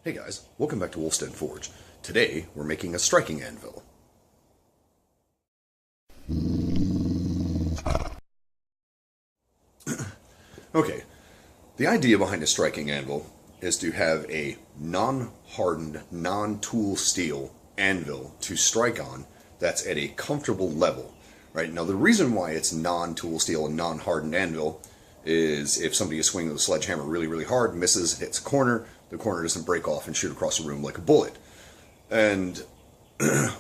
Hey guys, welcome back to Wolfstead Forge. Today, we're making a striking anvil. Okay, the idea behind a striking anvil is to have a non-hardened, non-tool steel anvil to strike on that's at a comfortable level. Right, now the reason why it's non-tool steel and non-hardened anvil is if somebody is swinging with a sledgehammer really hard, misses, hits a corner, the corner doesn't break off and shoot across the room like a bullet. And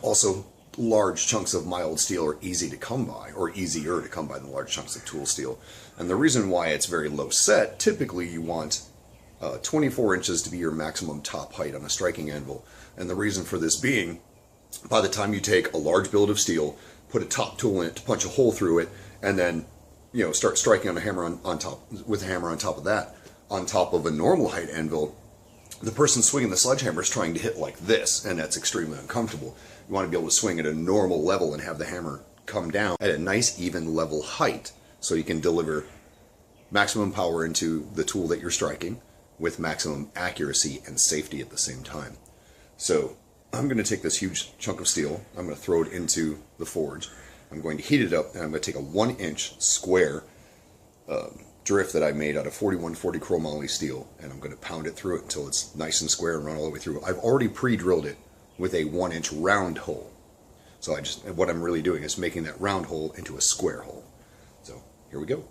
also, large chunks of mild steel are easy to come by, or easier to come by than large chunks of tool steel. And the reason why it's very low set, typically you want 24 inches to be your maximum top height on a striking anvil. And the reason for this being, by the time you take a large billet of steel, put a top tool in it to punch a hole through it, and then start striking on a hammer on top with a hammer on top of that, on top of a normal height anvil, the person swinging the sledgehammer is trying to hit like this, and that's extremely uncomfortable. You want to be able to swing at a normal level and have the hammer come down at a nice even level height so you can deliver maximum power into the tool that you're striking with maximum accuracy and safety at the same time. So I'm going to take this huge chunk of steel, I'm going to throw it into the forge, I'm going to heat it up, and I'm going to take a 1-inch square drift that I made out of 4140 chromoly steel, and I'm going to pound it through it until it's nice and square and run all the way through. I've already pre-drilled it with a 1-inch round hole. So what I'm really doing is making that round hole into a square hole. So here we go.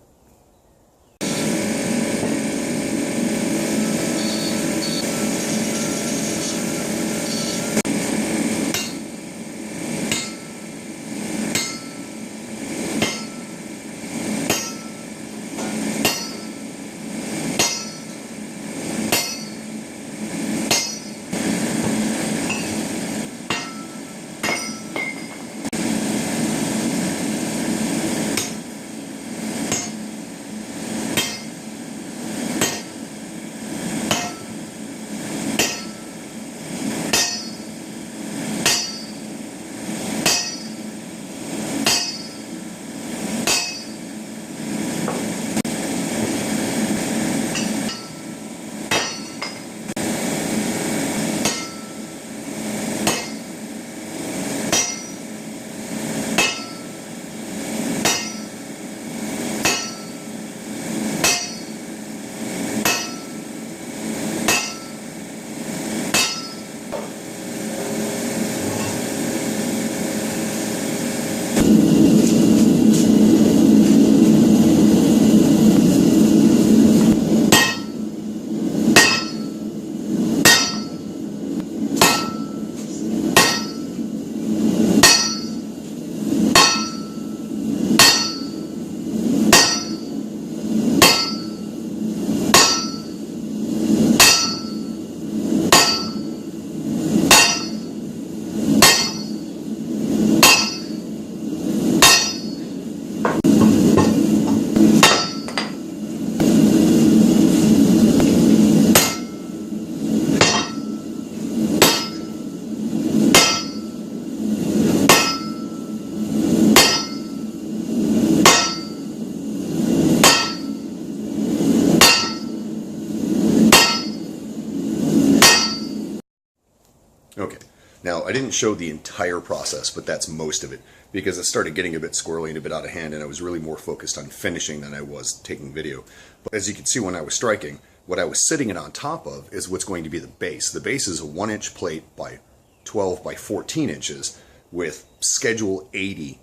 Okay, now I didn't show the entire process, but that's most of it, because it started getting a bit squirrely and a bit out of hand, and I was really more focused on finishing than I was taking video. But as you can see when I was striking, what I was sitting it on top of is what's going to be the base. The base is a 1-inch plate by 12 by 14 inches with Schedule 80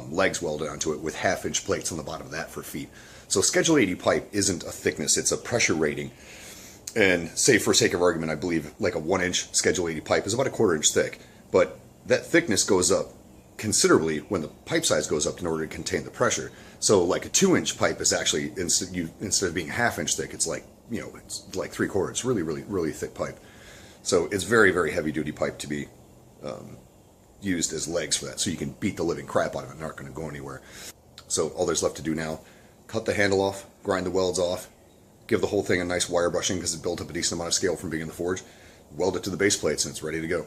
legs welded onto it with 1/2-inch plates on the bottom of that for feet. So Schedule 80 pipe isn't a thickness, it's a pressure rating. And say for sake of argument, I believe like a 1-inch Schedule 80 pipe is about a 1/4 inch thick, but that thickness goes up considerably when the pipe size goes up in order to contain the pressure. So like a 2-inch pipe is actually, instead of being 1/2 inch thick, it's like, it's like 3/4. It's really thick pipe. So it's very heavy duty pipe to be used as legs for that. So you can beat the living crap out of it and aren't going to go anywhere. So all there's left to do now, cut the handle off, grind the welds off, give the whole thing a nice wire brushing because it built up a decent amount of scale from being in the forge, weld it to the base plates, and it's ready to go.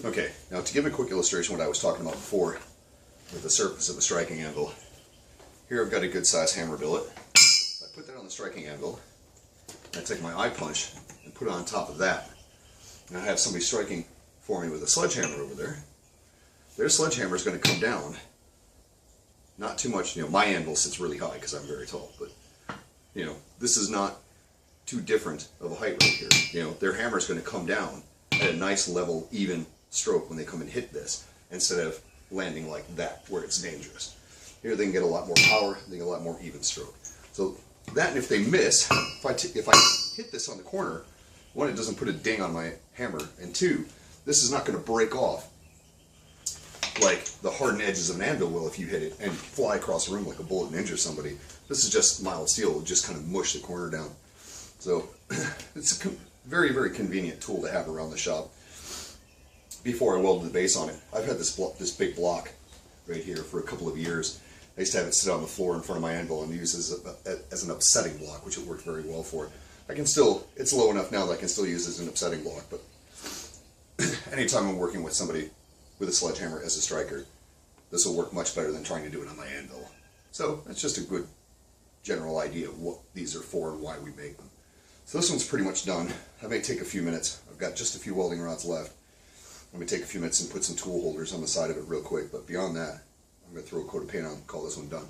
Okay, now to give a quick illustration of what I was talking about before with the surface of a striking anvil, here I've got a good size hammer billet. I put that on the striking anvil, and I take my eye punch and put it on top of that. And I have somebody striking for me with a sledgehammer over there. Their sledgehammer is going to come down, not too much, my anvil sits really high because I'm very tall, but, this is not too different of a height right here. Their hammer is going to come down at a nice level, even stroke when they come and hit this, instead of landing like that where it's dangerous. Here they can get a lot more power, they get a lot more even stroke. So that, and if they miss, if I hit this on the corner, one, it doesn't put a ding on my hammer, and two, this is not going to break off like the hardened edges of an anvil will if you hit it and fly across the room like a bullet and injure somebody. This is just mild steel, it'll just kind of mush the corner down. So it's a very, very convenient tool to have around the shop. Before I welded the base on it, I've had this big block right here for a couple of years. I used to have it sit on the floor in front of my anvil and use it as an upsetting block, which it worked very well for. It's low enough now that I can still use it as an upsetting block, but anytime I'm working with somebody with a sledgehammer as a striker, this will work much better than trying to do it on my anvil. So that's just a good general idea of what these are for and why we make them. So this one's pretty much done. I may take a few minutes. I've got just a few welding rods left. I'm going to take a few minutes and put some tool holders on the side of it real quick, but beyond that, I'm going to throw a coat of paint on and call this one done.